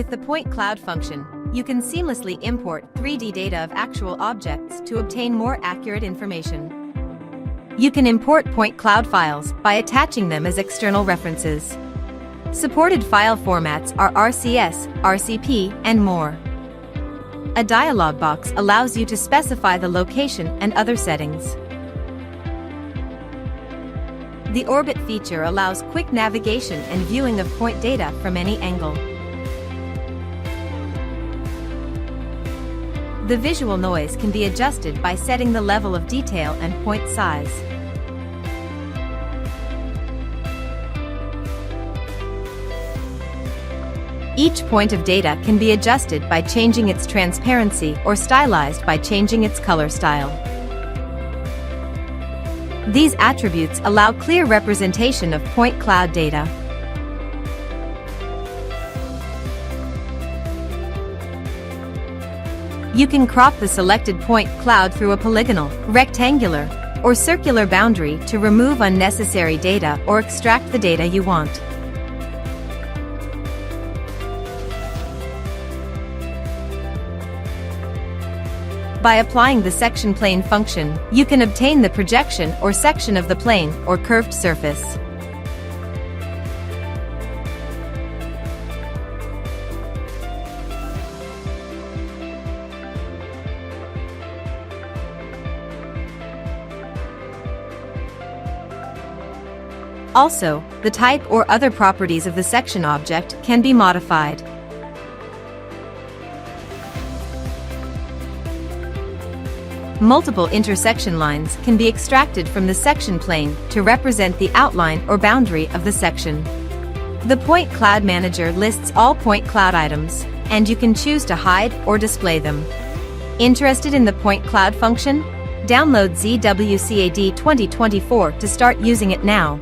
With the point cloud function, you can seamlessly import 3D data of actual objects to obtain more accurate information. You can import point cloud files by attaching them as external references. Supported file formats are RCS, RCP, and more. A dialog box allows you to specify the location and other settings. The Orbit feature allows quick navigation and viewing of point data from any angle. The visual noise can be adjusted by setting the level of detail and point size. Each point of data can be adjusted by changing its transparency or stylized by changing its color style. These attributes allow clear representation of point cloud data. You can crop the selected point cloud through a polygonal, rectangular, or circular boundary to remove unnecessary data or extract the data you want. By applying the section plane function, you can obtain the projection or section of the plane or curved surface. Also, the type or other properties of the section object can be modified. Multiple intersection lines can be extracted from the section plane to represent the outline or boundary of the section. The Point Cloud Manager lists all point cloud items, and you can choose to hide or display them. Interested in the Point Cloud function? Download ZWCAD 2024 to start using it now.